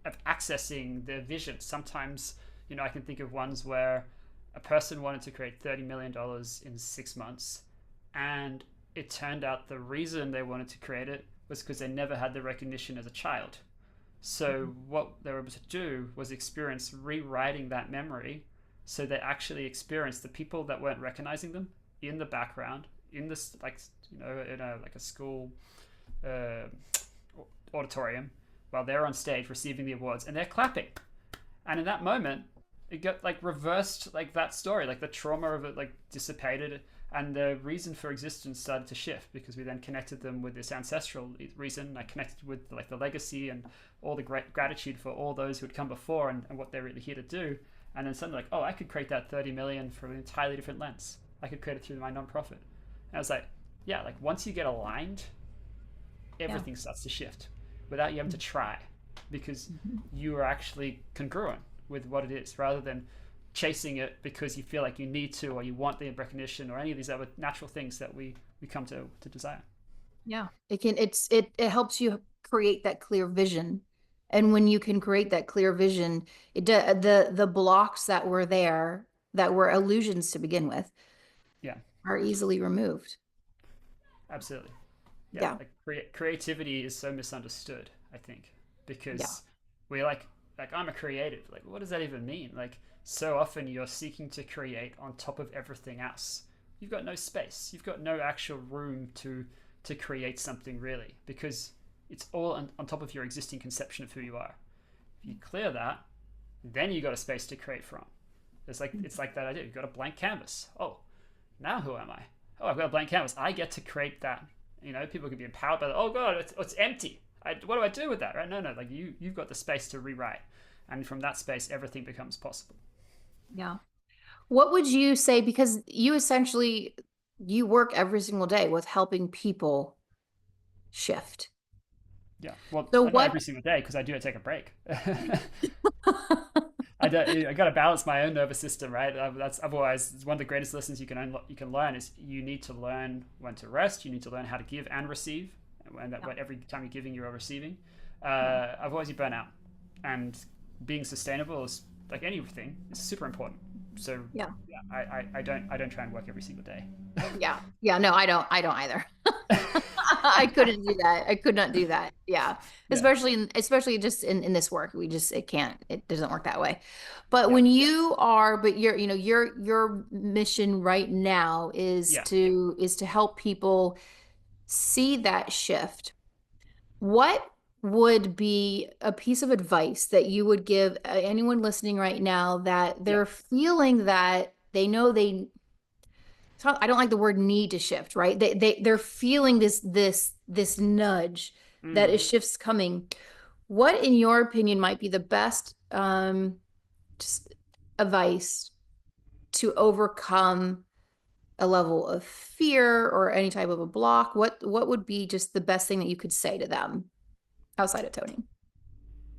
of accessing their vision. Sometimes, I can think of ones where a person wanted to create $30 million in 6 months, and it turned out the reason they wanted to create it was because they never had the recognition as a child. So what they were able to do was experience rewriting that memory, so they actually experienced the people that weren't recognizing them in the background, in this, like, in a school uh, auditorium, while they're on stage receiving the awards, and they're clapping. And in that moment, it got like reversed, like that story, like the trauma of it like dissipated, and the reason for existence started to shift, because we then connected them with this ancestral reason. I connected with like the legacy and all the great gratitude for all those who had come before, and what they're really here to do. And then suddenly, like, oh, I could create that 30 million from an entirely different lens. I could create it through my nonprofit. And I was like, yeah, like once you get aligned, everything starts to shift without you having to try, because you are actually congruent with what it is, rather than chasing it because you feel like you need to, or you want the recognition, or any of these other natural things that we come to desire. Yeah, it helps you create that clear vision. And when you can create that clear vision, the blocks that were there, that were illusions to begin with, are easily removed. Absolutely. Yeah. Like creativity is so misunderstood, I think, because we're like I'm a creative. Like, what does that even mean? Like, so often you're seeking to create on top of everything else. You've got no space. You've got no actual room to create something, really, because it's all on top of your existing conception of who you are. If you clear that, then you got a space to create from. It's like that idea. You've got a blank canvas. Oh, now who am I? Oh, I've got a blank canvas. I get to create that. People can be empowered by that. Oh God, it's empty. What do I do with that? Right? No. Like you've got the space to rewrite, and from that space, everything becomes possible. Yeah. What would you say? Because you essentially, you work every single day with helping people shift. Yeah. Well, So not every single day, because I do take a break. I got to balance my own nervous system, right? That's otherwise one of the greatest lessons you can learn is you need to learn when to rest. You need to learn how to give and receive, and that every time you're giving, you're receiving. Otherwise, you burn out. And being sustainable is like anything. It's super important. So I don't try and work every single day. No, I don't either. I couldn't do that. I could not do that. Especially just in this work, it doesn't work that way. But when your mission right now is to help people see that shift. What would be a piece of advice that you would give anyone listening right now that they're feeling that they know I don't like the word need to shift, right? They're feeling this nudge that a shift's coming. What, in your opinion, might be the best just advice to overcome a level of fear or any type of a block? What would be just the best thing that you could say to them outside of toning?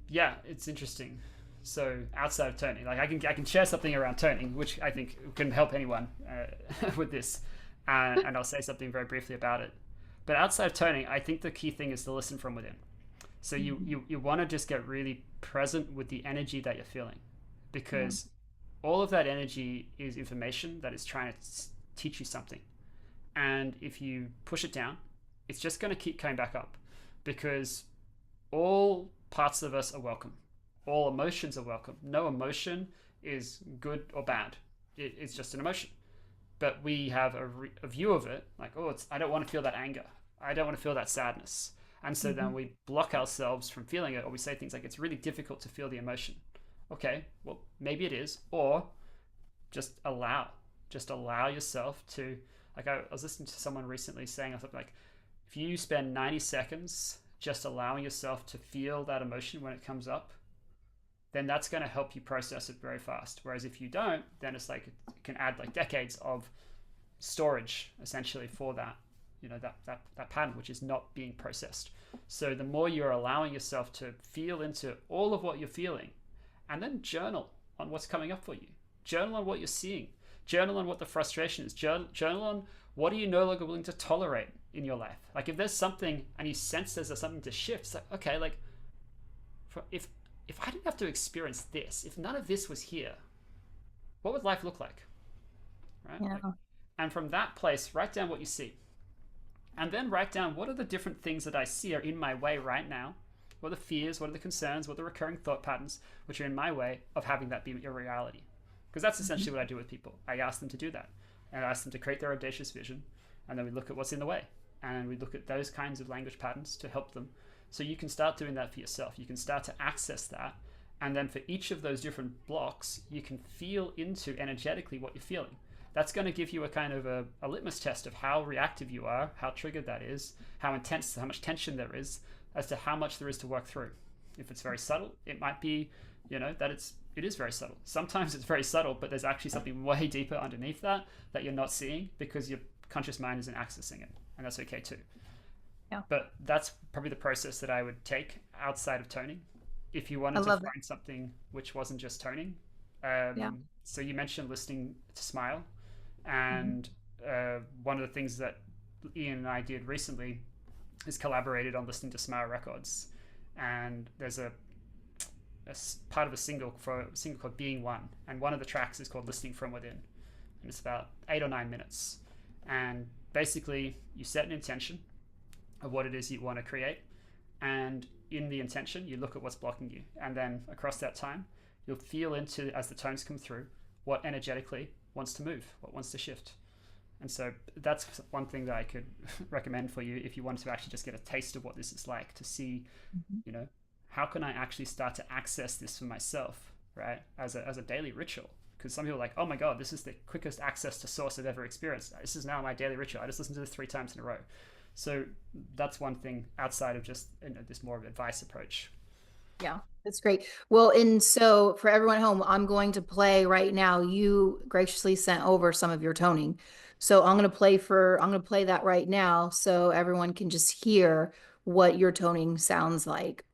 Yeah, it's interesting. So outside of toning, like I can share something around toning, which I think can help anyone with this, and I'll say something very briefly about it. But outside of toning, I think the key thing is to listen from within. So you want to just get really present with the energy that you're feeling, because all of that energy is information that is trying to teach you something. And if you push it down, it's just going to keep coming back up, because all parts of us are welcome. All emotions are welcome. No emotion is good or bad. It's just an emotion. But we have a view of it like, oh, I don't want to feel that anger. I don't want to feel that sadness. And so then we block ourselves from feeling it, or we say things like, it's really difficult to feel the emotion. Okay, well, maybe it is. Or just allow yourself to, like I was listening to someone recently saying something like, if you spend 90 seconds just allowing yourself to feel that emotion when it comes up, then that's going to help you process it very fast. Whereas if you don't, then it's like it can add like decades of storage essentially for that, that pattern, which is not being processed. So the more you're allowing yourself to feel into all of what you're feeling, and then journal on what's coming up for you. Journal on what you're seeing. Journal on what the frustration is. Journal on what are you no longer willing to tolerate in your life. Like if there's something and you sense there's something to shift, it's like, okay, like if I didn't have to experience this, if none of this was here, what would life look like? Right? Yeah. Like, and from that place, write down what you see. And then write down what are the different things that I see are in my way right now. What are the fears, what are the concerns, what are the recurring thought patterns which are in my way of having that be your reality? Because that's essentially what I do with people. I ask them to do that. And I ask them to create their audacious vision. And then we look at what's in the way. And we look at those kinds of language patterns to help them. So you can start doing that for yourself. You can start to access that. And then for each of those different blocks, you can feel into energetically what you're feeling. That's going to give you a kind of a litmus test of how reactive you are, how triggered that is, how intense, how much tension there is, as to how much there is to work through. If it's very subtle, it might be, that it is very subtle. Sometimes it's very subtle, but there's actually something way deeper underneath that you're not seeing because your conscious mind isn't accessing it. And that's okay too. Yeah. But that's probably the process that I would take outside of toning. If you wanted to find something which wasn't just toning. So you mentioned listening to smile. And one of the things that Ian and I did recently is collaborated on listening to smile records. And there's a part of a single called Being One. And one of the tracks is called Listening From Within. And it's about 8 or 9 minutes. And basically you set an intention of what it is you want to create. And in the intention, you look at what's blocking you. And then across that time, you'll feel into, as the tones come through, what energetically wants to move, what wants to shift. And so that's one thing that I could recommend for you if you wanted to actually just get a taste of what this is like, to see, how can I actually start to access this for myself, right? As a daily ritual. Because some people are like, oh my God, this is the quickest access to source I've ever experienced. This is now my daily ritual. I just listen to this 3 times in a row. So that's one thing outside of just this more of advice approach. Yeah, that's great. Well, and so for everyone at home, I'm going to play right now. You graciously sent over some of your toning. So I'm going to play that right now so everyone can just hear what your toning sounds like.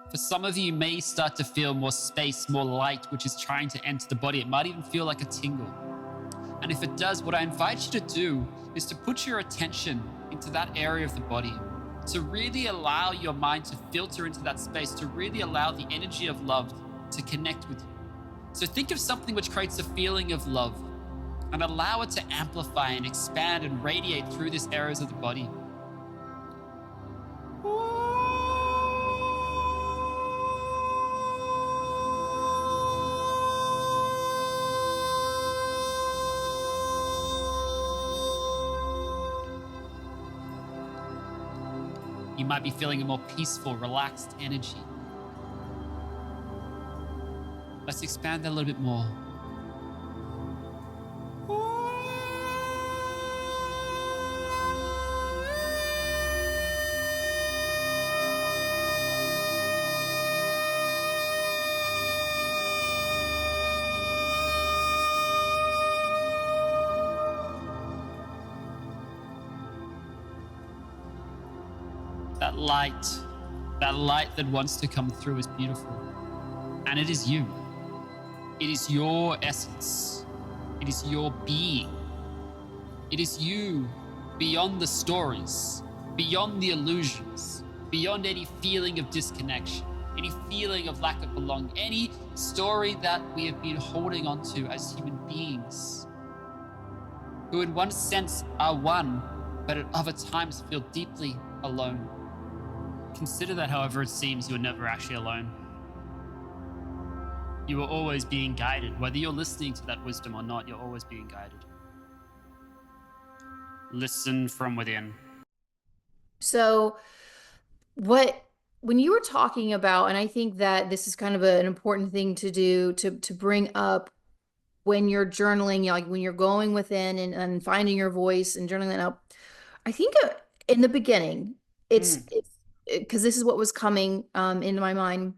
For some of you may start to feel more space, more light, which is trying to enter the body. It might even feel like a tingle. And if it does, what I invite you to do is to put your attention into that area of the body, to really allow your mind to filter into that space, to really allow the energy of love to connect with you. So think of something which creates a feeling of love and allow it to amplify and expand and radiate through these areas of the body. You might be feeling a more peaceful, relaxed energy. Let's expand that a little bit more. That light that wants to come through is beautiful. And it is you. It is your essence. It is your being. It is you beyond the stories, beyond the illusions, beyond any feeling of disconnection, any feeling of lack of belonging, any story that we have been holding on to as human beings, who in one sense are one, but at other times feel deeply alone. Consider that however it seems, you are never actually alone. You are always being guided. Whether you're listening to that wisdom or not, you're always being guided. Listen from within. So when you were talking about, and I think that this is kind of an important thing to do to bring up when you're journaling, like when you're going within and finding your voice and journaling that up, I think in the beginning, it's because this is what was coming into my mind.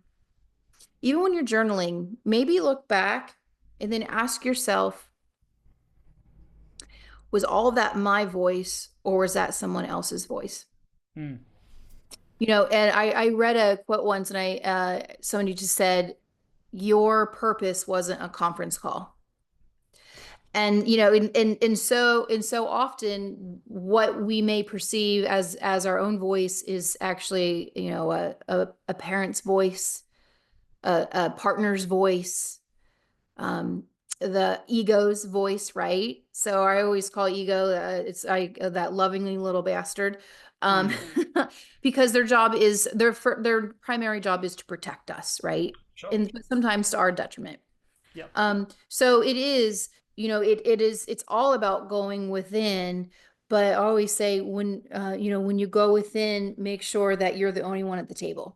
Even when you're journaling, maybe look back and then ask yourself, was all of that my voice or was that someone else's voice? Mm. And I read a quote once, and somebody just said, your purpose wasn't a conference call. And so often what we may perceive as our own voice is actually a parent's voice, a partner's voice, the ego's voice, right? So I always call ego that lovingly little bastard, because their primary job is to protect us, right? Sure. And sometimes to our detriment. Yep. So it is, it's all about going within. But I always say when you go within, make sure that you're the only one at the table.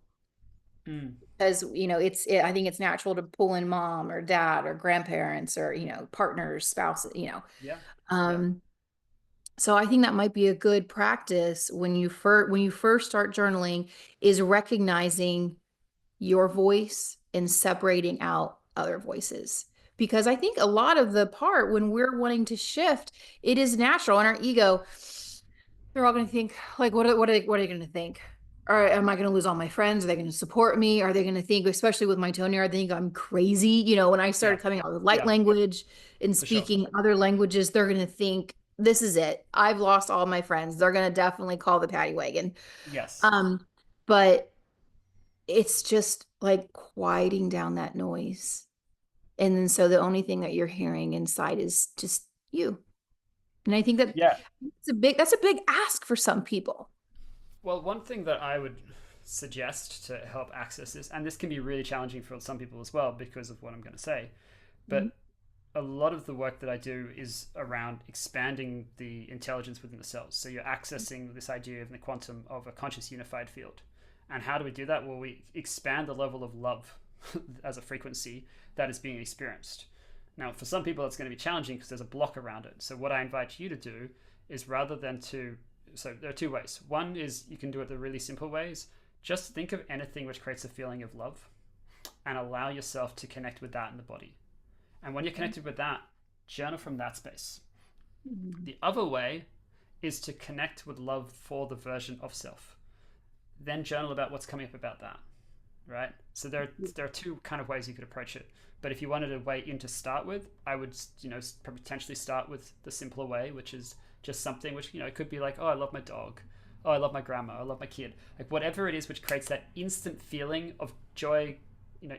Because I think it's natural to pull in mom or dad or grandparents or partners, spouses. Yeah. So I think that might be a good practice when you first start journaling, is recognizing your voice and separating out other voices. Because I think a lot of the part when we're wanting to shift, it is natural, and our ego, they're all going to think like, what are they going to think? Or am I going to lose all my friends? Are they going to support me? Are they going to think, especially with my tone here, I think I'm crazy. When I started coming out with light language and speaking other languages, they're going to think, this is it. I've lost all my friends. They're going to definitely call the paddy wagon. Yes. But it's just like quieting down that noise. And then so the only thing that you're hearing inside is just you. And I think that that's a big ask for some people. Well, one thing that I would suggest to help access this, and this can be really challenging for some people as well because of what I'm going to say, but a lot of the work that I do is around expanding the intelligence within the cells. So you're accessing this idea of the quantum of a conscious unified field. And how do we do that? Well, we expand the level of love as a frequency that is being experienced. Now, for some people, it's going to be challenging because there's a block around it. So what I invite you to do is rather than so there are two ways. One is you can do it the really simple ways. Just think of anything which creates a feeling of love and allow yourself to connect with that in the body. And when you're connected with that, journal from that space. The other way is to connect with love for the version of self. Then journal about what's coming up about that, right? So there are two kind of ways you could approach it. But if you wanted a way in to start with, I would potentially start with the simpler way, which is just something which it could be like, oh, I love my dog, oh, I love my grandma, I love my kid, like whatever it is which creates that instant feeling of joy,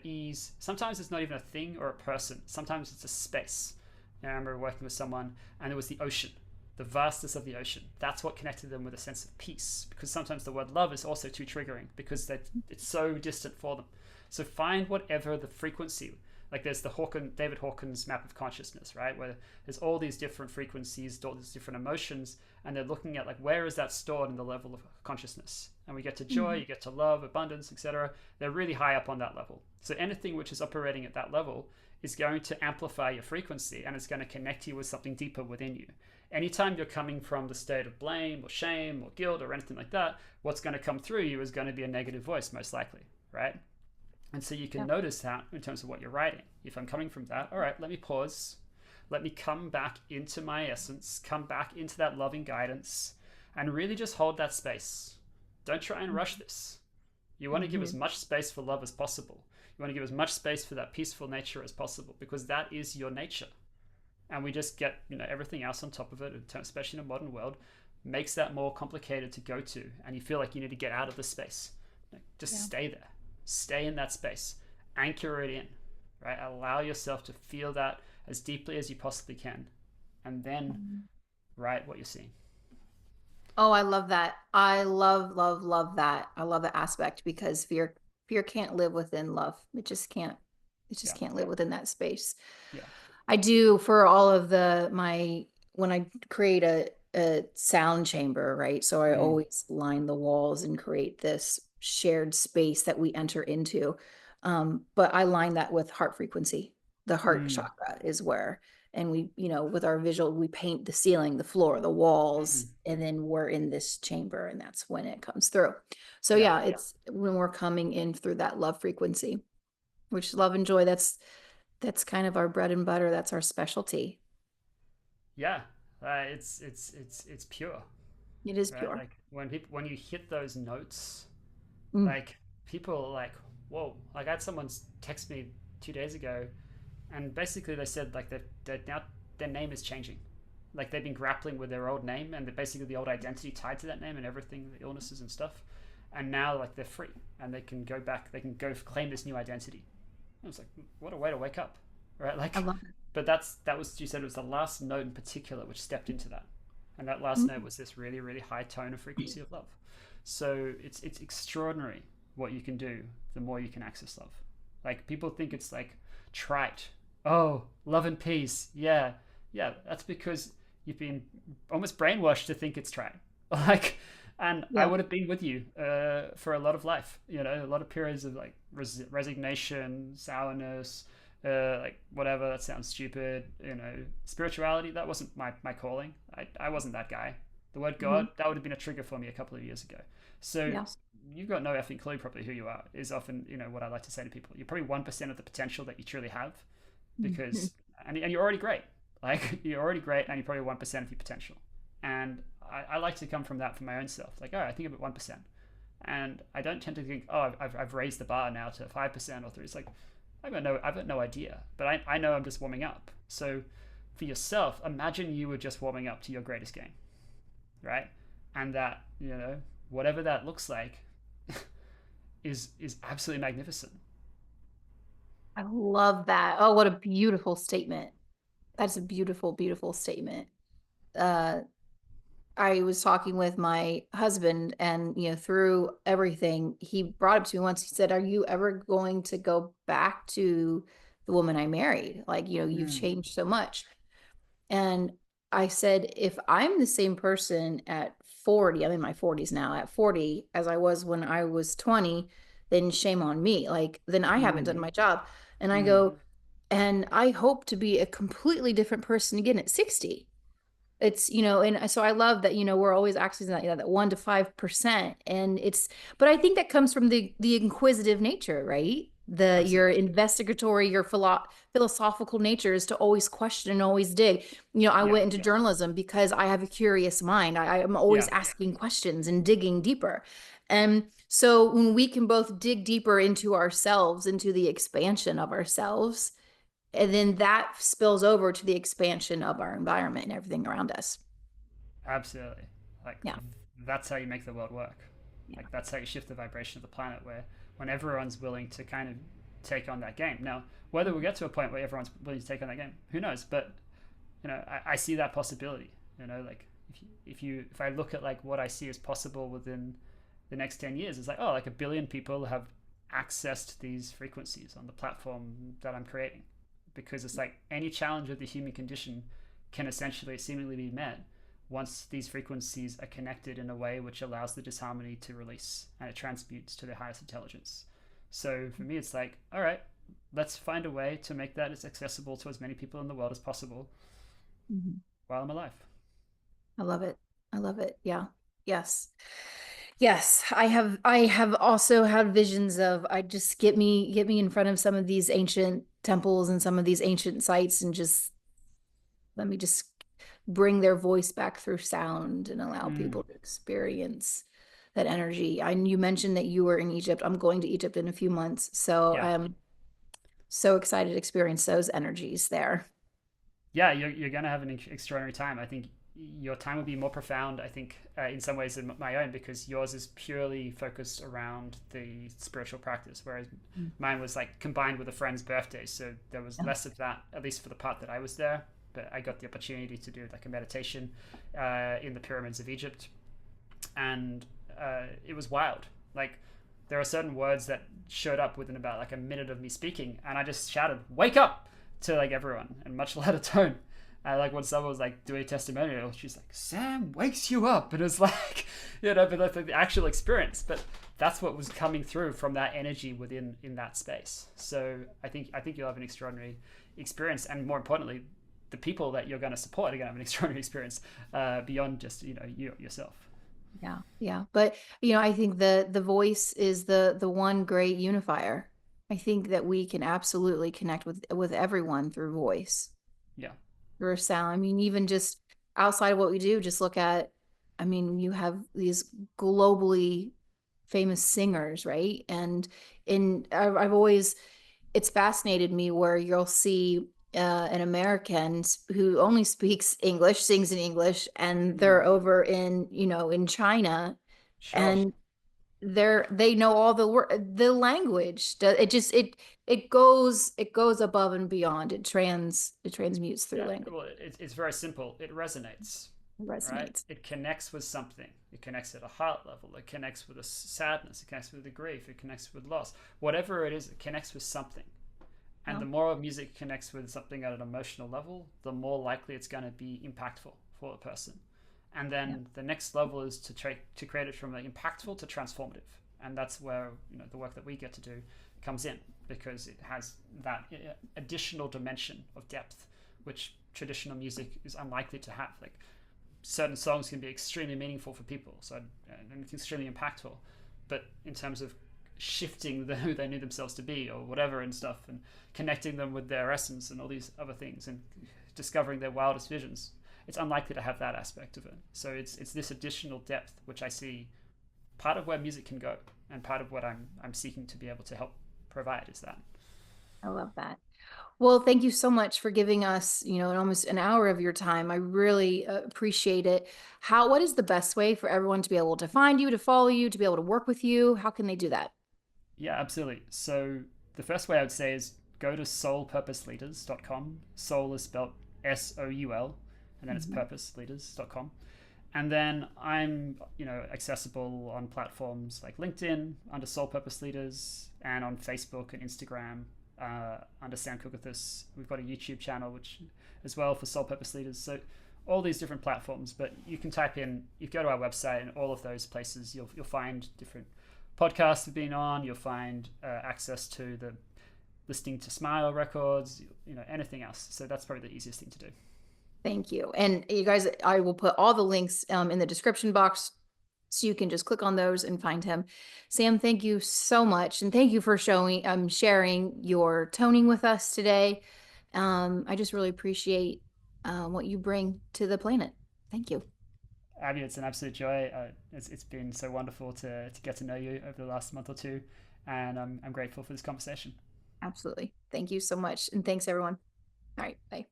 ease. Sometimes it's not even a thing or a person. Sometimes it's a space. I remember working with someone and it was the ocean. The vastness of the ocean. That's what connected them with a sense of peace. Because sometimes the word love is also too triggering because it's so distant for them. So find whatever the frequency. Like there's the David Hawkins map of consciousness, right? Where there's all these different frequencies, all these different emotions, and they're looking at like where is that stored in the level of consciousness. And we get to joy, you get to love, abundance, etc. They're really high up on that level. So anything which is operating at that level is going to amplify your frequency and it's going to connect you with something deeper within you. Anytime you're coming from the state of blame or shame or guilt or anything like that, what's going to come through you is going to be a negative voice, most likely, right? And so you can notice that in terms of what you're writing. If I'm coming from that, all right, let me pause. Let me come back into my essence, come back into that loving guidance, and really just hold that space. Don't try and rush this. You want to give as much space for love as possible. You want to give as much space for that peaceful nature as possible because that is your nature. And we just get everything else on top of it, especially in a modern world, makes that more complicated to go to. And you feel like you need to get out of the space. Just stay there. Stay in that space. Anchor it in, right? Allow yourself to feel that as deeply as you possibly can. And then write what you're seeing. Oh, I love that. I love that. I love that aspect because fear can't live within love. It just can't. It just Yeah. can't live within that space. Yeah. I do for all of when I create a sound chamber, right? So I Mm. always line the walls and create this shared space that we enter into. But I line that with heart frequency. The heart Mm. chakra is where, and we, with our visual, we paint the ceiling, the floor, the walls, Mm. and then we're in this chamber, and that's when it comes through. So Yeah. yeah, it's when we're coming in through that love frequency, which love and joy, that's kind of our bread and butter. That's our specialty. Yeah. It's pure, It is right? pure. Like when you hit those notes, Mm. like people are like, whoa. Like I had someone text me 2 days ago, and basically they said like that now their name is changing. Like they've been grappling with their old name and basically the old identity tied to that name and everything, the illnesses and stuff. And now like they're free and they can go back, they can go claim this new identity. I was like, what a way to wake up, right? I Like, love it. but that was, you said it was the last note in particular which stepped into that, and that last note Mm. was this really really high tone of frequency of love. So it's extraordinary what you can do the more you can access love. Like people think it's like trite. Oh, love and peace. Yeah, yeah. That's because you've been almost brainwashed to think it's trite. Like, and I Yeah. would have been with you for a lot of life. A lot of periods of like resignation, sourness, like whatever. That sounds stupid. Spirituality. That wasn't my calling. I wasn't that guy. The word Mhm. God, that would have been a trigger for me a couple of years ago. So Yes. you've got no effing clue probably who you are. Is often what I like to say to people. You're probably 1% of the potential that you truly have, Mhm. because and you're already great. Like you're already great, and you're probably 1% of your potential. And I like to come from that for my own self. Like, oh, I think about 1%, and I don't tend to think, oh, I've raised the bar now to 5% or 3. It's like I've got no idea, but I know I'm just warming up. So for yourself, imagine you were just warming up to your greatest game, right? And that whatever that looks like is absolutely magnificent. I love that. Oh, what a beautiful statement. That's a beautiful, beautiful statement. Uh, I was talking with my husband, and through everything, he brought up to me once. He said, "Are you ever going to go back to the woman I married? Like, you've Mm. changed so much." And I said, if I'm the same person at 40, I'm in my 40s now, at 40, as I was when I was 20, then shame on me. Like, then I haven't done Mm. my job. And I Mm. go, and I hope to be a completely different person again at 60. It's, and so I love that, we're always accessing that 1 to 5%. And but I think that comes from the inquisitive nature, right? Your Absolutely. investigatory, your philosophical nature is to always question and always dig. I Yeah. went into journalism because I have a curious mind. I am always Yeah. asking questions and digging deeper. And so when we can both dig deeper into ourselves, into the expansion of ourselves, and then that spills over to the expansion of our environment and everything around us. Absolutely. Like Yeah. that's how you make the world work. Yeah. Like that's how you shift the vibration of the planet, where when everyone's willing to kind of take on that game. Now, whether we get to a point where everyone's willing to take on that game, who knows? But I see that possibility. Like if I look at like what I see as possible within the next 10 years, it's like, oh, like 1 billion people have accessed these frequencies on the platform that I'm creating, because it's like any challenge of the human condition can essentially seemingly be met once these frequencies are connected in a way which allows the disharmony to release and it transmutes to the highest intelligence. So for me, it's like, all right, let's find a way to make that as accessible to as many people in the world as possible Mhm. while I'm alive. I love it. I love it. Yeah. Yes. Yes. I have also had visions of, I just get me in front of some of these ancient temples and some of these ancient sites, and just let me just bring their voice back through sound and allow Mm. people to experience that energy. You mentioned that you were in Egypt. I'm going to Egypt in a few months. So Yeah. I'm so excited to experience those energies there. Yeah, you're going to have an extraordinary time. I think your time will be more profound, I think, in some ways than my own, because yours is purely focused around the spiritual practice, whereas Mm. mine was like combined with a friend's birthday. So there was Yeah. less of that, at least for the part that I was there. But I got the opportunity to do like a meditation in the pyramids of Egypt, and it was wild. Like there are certain words that showed up within about like a minute of me speaking, and I just shouted, "Wake up!" to like everyone in much louder tone. Like when someone was like doing a testimonial, she's like, "Sam wakes you up," and it's like, but that's like the actual experience. But that's what was coming through from that energy within in that space. So I think you'll have an extraordinary experience, and more importantly, the people that you're going to support are going to have an extraordinary experience beyond just you yourself. Yeah. But I think the voice is the one great unifier. I think that we can absolutely connect with everyone through voice. Yeah. Through sound. I mean, even just outside of what we do, just look at, I mean, you have these globally famous singers, right? And I've always, it's fascinated me where you'll see an American who only speaks English, sings in English, and they're over in China, Sure. and they know all the language. It goes above and beyond. It transmutes through language. Well, it's very simple. It resonates. It resonates. Right? It connects with something. It connects at a heart level. It connects with a sadness. It connects with a grief. It connects with loss. Whatever it is, it connects with something. And the more music connects with something at an emotional level, the more likely it's going to be impactful for the person. And then the next level is to create it from the impactful to transformative. And that's where the work that we get to do comes in, because it has that additional dimension of depth, which traditional music is unlikely to have. Like certain songs can be extremely meaningful for people, and it's extremely impactful. But in terms of shifting who they knew themselves to be or whatever and stuff, and connecting them with their essence and all these other things, and discovering their wildest visions, it's unlikely to have that aspect of it. So it's this additional depth which I see part of where music can go, and part of what I'm seeking to be able to help provide is that. I love that. Well, thank you so much for giving us, almost an hour of your time. I really appreciate it. What is the best way for everyone to be able to find you, to follow you, to be able to work with you? How can they do that? Yeah, absolutely. So the first way I would say is go to soulpurposeleaders.com. Soul is spelled SOUL, and then it's purposeleaders.com. And then I'm, accessible on platforms like LinkedIn under Soul Purpose Leaders, and on Facebook and Instagram under Sam Kukathas. We've got a YouTube channel which as well for Soul Purpose Leaders. So all these different platforms, but you can type in, you go to our website, and all of those places you'll find different podcasts we've been on. You'll find access to the listening to Smile records, anything else. So that's probably the easiest thing to do. Thank you. And you guys, I will put all the links in the description box, so you can just click on those and find him. Sam, thank you so much. And thank you for sharing your toning with us today. I just really appreciate what you bring to the planet. Thank you. Abby, it's an absolute joy. It's been so wonderful to get to know you over the last month or two. And I'm grateful for this conversation. Absolutely. Thank you so much. And thanks, everyone. All right. Bye.